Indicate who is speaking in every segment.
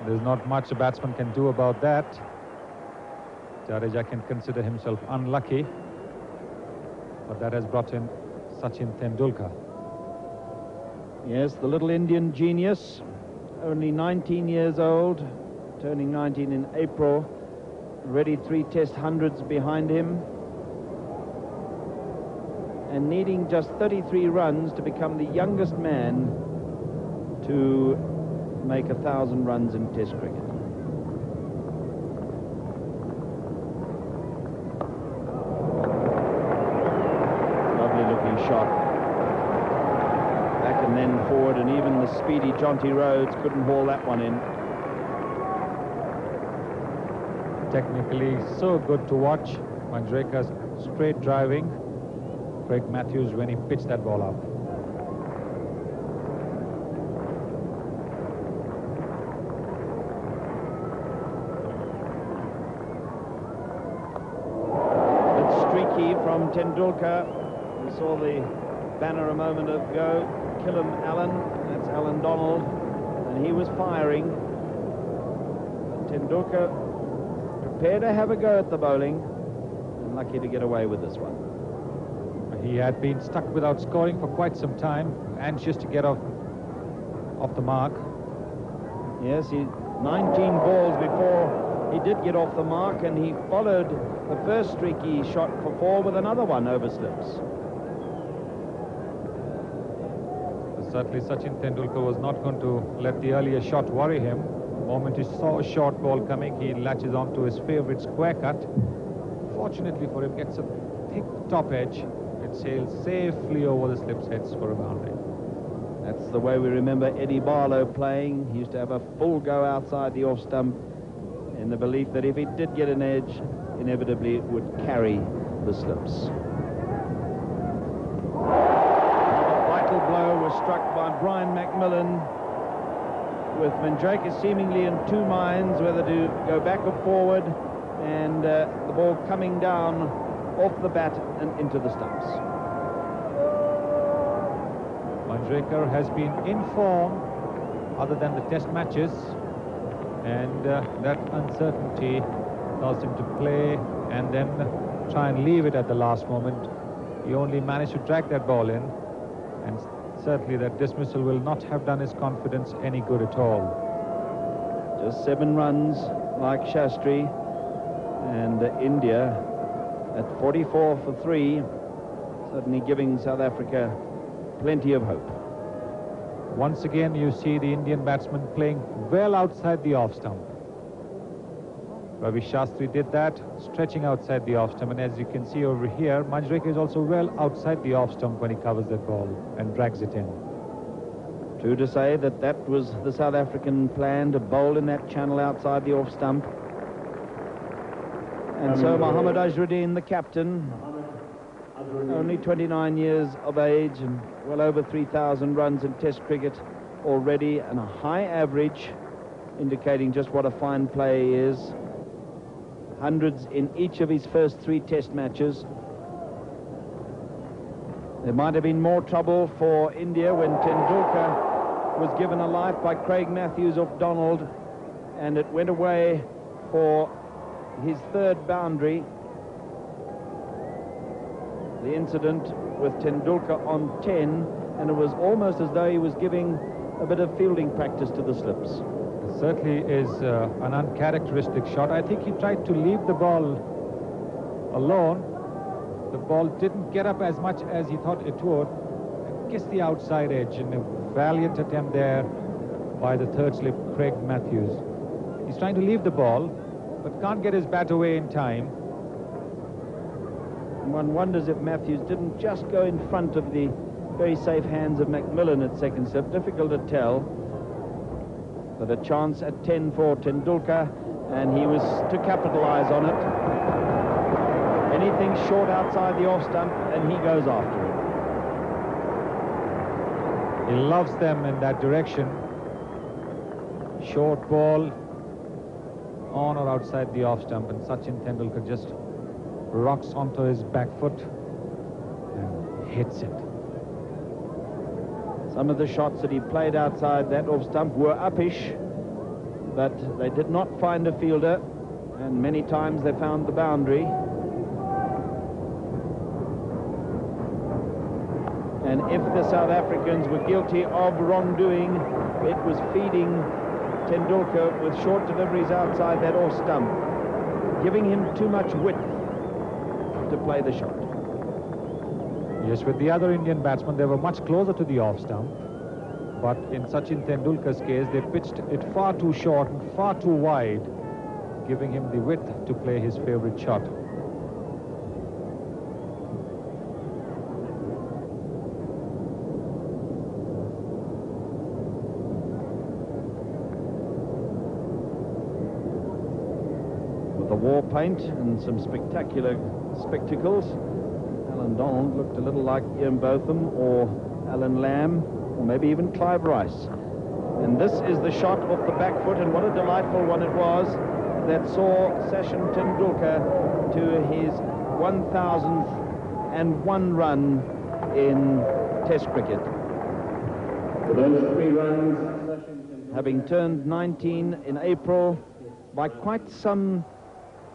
Speaker 1: There's not much a batsman can do about that. Jadeja can consider himself unlucky, but that has brought in Sachin Tendulkar.
Speaker 2: Yes, the little Indian genius, only 19 years old, turning 19 in April, already 3 Test hundreds behind him, and needing just 33 runs to become the youngest man to make 1,000 runs in Test cricket. Lovely looking shot. Back and then forward, and even the speedy Jonty Rhodes couldn't haul that one in.
Speaker 1: Technically so good to watch. Manjrekar's straight driving. Craig Matthews when he pitched that ball up.
Speaker 2: From Tendulkar, we saw the banner a moment ago, Killam Allen, that's Alan Donald, and he was firing. Tendulkar prepared to have a go at the bowling, and lucky to get away with this one.
Speaker 1: He had been stuck without scoring for quite some time, anxious to get off the mark.
Speaker 2: Yes, 19 balls before he did get off the mark, and he followed the first streaky shot for 4 with another one over slips.
Speaker 1: Certainly Sachin Tendulkar was not going to let the earlier shot worry him. The moment he saw a short ball coming, he latches on to his favourite square cut. Fortunately for him, gets a thick top edge. It sails safely over the slips heads for a boundary.
Speaker 2: That's the way we remember Eddie Barlow playing. He used to have a full go outside the off stump in the belief that if he did get an edge, inevitably it would carry the slips. Another vital blow was struck by Brian McMillan, with Manjrekar seemingly in 2 minds whether to go back or forward, and the ball coming down off the bat and into the stumps.
Speaker 1: Manjrekar has been in form other than the Test matches, and that uncertainty caused him to play and then try and leave it at the last moment. He only managed to drag that ball in, and certainly that dismissal will not have done his confidence any good at all.
Speaker 2: Just 7 runs like Shastri, and India at 44 for 3, certainly giving South Africa plenty of hope.
Speaker 1: Once again you see the Indian batsman playing well outside the off stump. Ravi Shastri did that, stretching outside the off stump, and as you can see over here, Manjrekar is also well outside the off stump when he covers that ball and drags it in.
Speaker 2: True to say that that was the South African plan, to bowl in that channel outside the off stump. And so Mohammad Azharuddin, the captain, only 29 years of age and well over 3,000 runs in Test cricket already, and a high average, indicating just what a fine play he is. Hundreds in each of his first 3 Test matches. There might have been more trouble for India when Tendulkar was given a life by Craig Matthews off Donald, and it went away for his 3rd boundary. The incident with Tendulkar on 10, and it was almost as though he was giving a bit of fielding practice to the slips.
Speaker 1: It certainly is an uncharacteristic shot. I think he tried to leave the ball alone. The ball didn't get up as much as he thought it would. Kissed the outside edge, and a valiant attempt there by the 3rd slip, Craig Matthews. He's trying to leave the ball, but can't get his bat away in time.
Speaker 2: One wonders if Matthews didn't just go in front of the very safe hands of McMillan at 2nd slip. Difficult to tell. But a chance at 10 for Tendulkar, and he was to capitalize on it. Anything short outside the off stump, and he goes after it.
Speaker 1: He loves them in that direction. Short ball on or outside the off stump, and Sachin Tendulkar just rocks onto his back foot and hits it. Some
Speaker 2: of the shots that he played outside that off stump were uppish, but they did not find a fielder, and many times they found the boundary. And if the South Africans were guilty of wrongdoing, it was feeding Tendulkar with short deliveries outside that off stump, giving him too much width to play the shot.
Speaker 1: Yes, with the other Indian batsmen, they were much closer to the off stump. But in Sachin Tendulkar's case, they pitched it far too short and far too wide, giving him the width to play his favorite shot.
Speaker 2: With the war paint and some spectacular spectacles, Alan Donald looked a little like Ian Botham or Alan Lamb, or maybe even Clive Rice. And this is the shot off the back foot, and what a delightful one it was that saw Sachin Tendulkar to his 1,001 run in Test cricket. For those 3 runs, having turned 19 in April, by quite some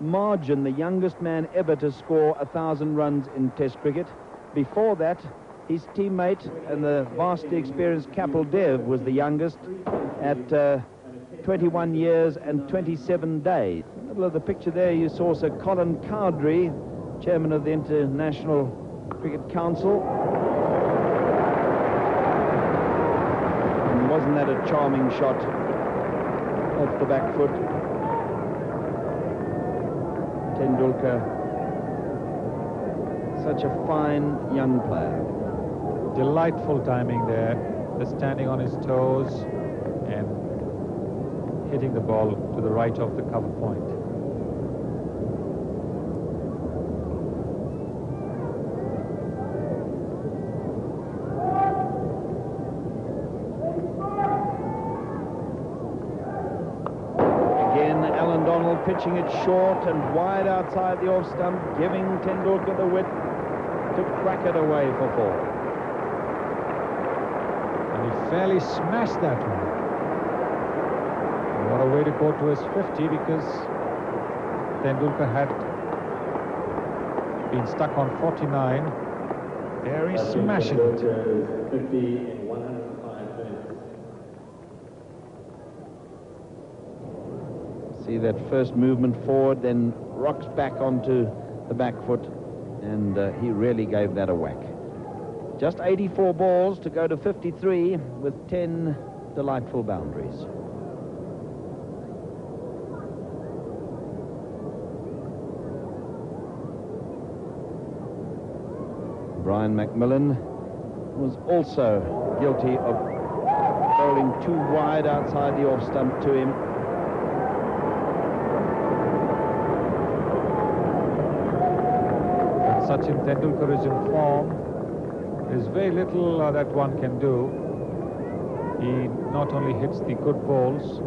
Speaker 2: margin, the youngest man ever to score 1,000 runs in Test cricket. Before that, his teammate and the vastly experienced Kapil Dev was the youngest at 21 years and 27 days. In the middle of the picture there, you saw Sir Colin Cowdrey, chairman of the International Cricket Council. And wasn't that a charming shot off the back foot? Tendulkar, such a fine young player.
Speaker 1: Delightful timing there, just standing on his toes and hitting the ball to the right of the cover point.
Speaker 2: Again, Alan Donald pitching it short and wide outside the off stump, giving Tendulkar the width to crack it away for 4.
Speaker 1: Fairly smashed that one. What a way to go to his 50, because Tendulkar had been stuck on 49. There he's smashing it.
Speaker 3: 50 in 105 minutes.
Speaker 2: See that first movement forward, then rocks back onto the back foot, and he really gave that a whack. Just 84 balls to go to 53 with 10 delightful boundaries. Brian McMillan was also guilty of bowling too wide outside the off stump to him.
Speaker 1: When Sachin Tendulkar is in form, there's very little that one can do. He not only hits the good balls,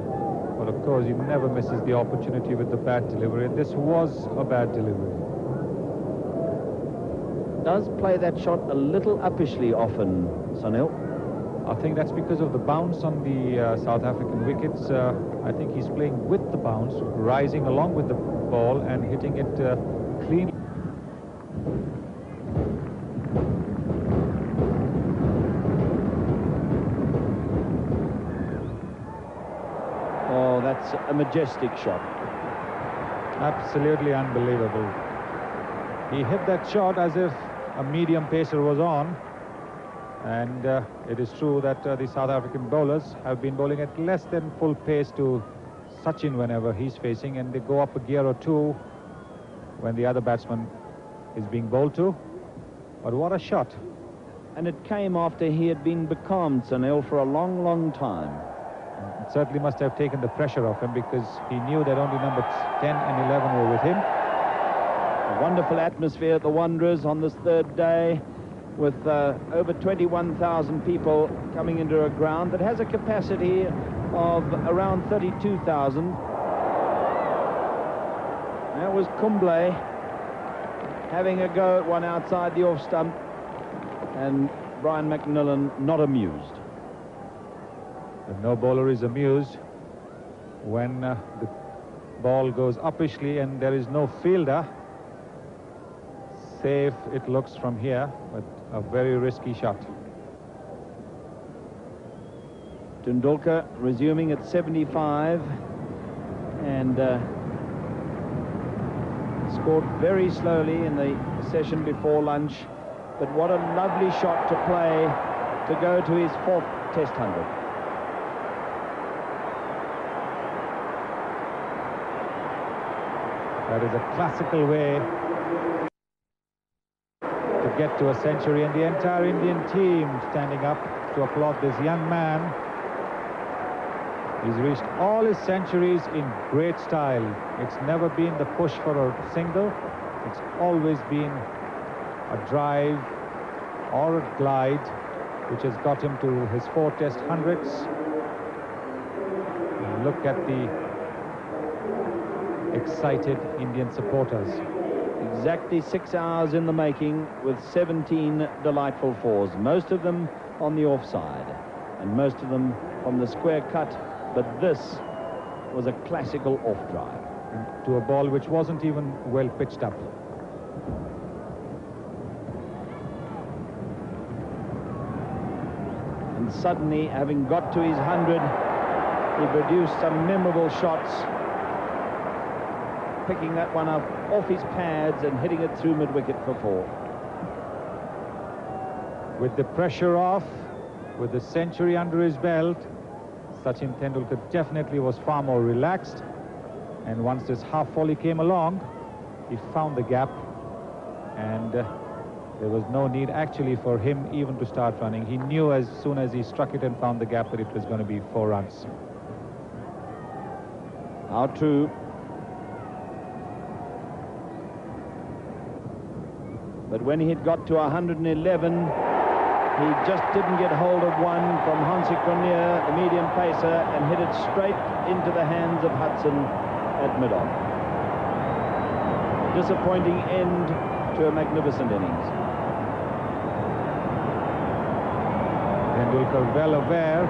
Speaker 1: but of course he never misses the opportunity with the bad delivery. And this was a bad delivery.
Speaker 2: Does play that shot a little uppishly often, Sunil.
Speaker 1: I think that's because of the bounce on the South African wickets. I think he's playing with the bounce, rising along with the ball and hitting it cleanly.
Speaker 2: Oh, that's a majestic shot.
Speaker 1: Absolutely unbelievable. He hit that shot as if a medium pacer was on. And it is true that the South African bowlers have been bowling at less than full pace to Sachin whenever he's facing, and they go up a gear or two when the other batsman is being bowled to. But what a shot.
Speaker 2: And it came after he had been becalmed, Sunil, for a long, long time.
Speaker 1: It certainly must have taken the pressure off him, because he knew that only numbers 10 and 11 were with him.
Speaker 2: A wonderful atmosphere at the Wanderers on this 3rd day, with over 21,000 people coming into a ground that has a capacity of around 32,000. That was Kumble having a go at one outside the off stump, and Brian McMillan not amused.
Speaker 1: But no bowler is amused. when the ball goes uppishly and there is no fielder. Safe it looks from here, but a very risky shot.
Speaker 2: Tendulkar resuming at 75 and scored very slowly in the session before lunch, but what a lovely shot to play to go to his 4th Test 100.
Speaker 1: That is a classical way to get to a century, and the entire Indian team standing up to applaud this young man. He's reached all his centuries in great style. It's never been the push for a single. It's always been a drive or a glide which has got him to his 4 Test 100s. And look at the excited Indian supporters.
Speaker 2: Exactly 6 hours in the making with 17 delightful fours, most of them on the offside and most of them from the square cut, but this was a classical off drive.
Speaker 1: To a ball which wasn't even well pitched up.
Speaker 2: And suddenly, having got to his 100, he produced some memorable shots, picking that one up off his pads and hitting it through mid-wicket for 4.
Speaker 1: With the pressure off, with the century under his belt, Sachin Tendulkar definitely was far more relaxed, and once this half volley came along, he found the gap, and there was no need actually for him even to start running. He knew as soon as he struck it and found the gap that it was going to be 4 runs.
Speaker 2: How true. But when he had got to 111, he just didn't get hold of one from Hansi Cronje, the medium pacer, and hit it straight into the hands of Hudson at mid-on. Disappointing end to a magnificent innings.
Speaker 1: Tendulkar well aware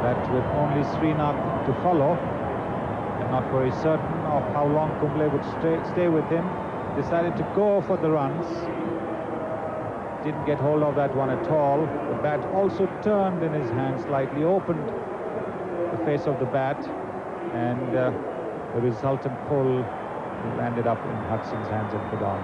Speaker 1: that with only Srinath to follow, and not very certain of how long Kumble would stay with him, decided to go for the runs. Didn't get hold of that one at all. The bat also turned in his hand, slightly opened the face of the bat, and the resultant pull landed up in Hudson's hands and put on.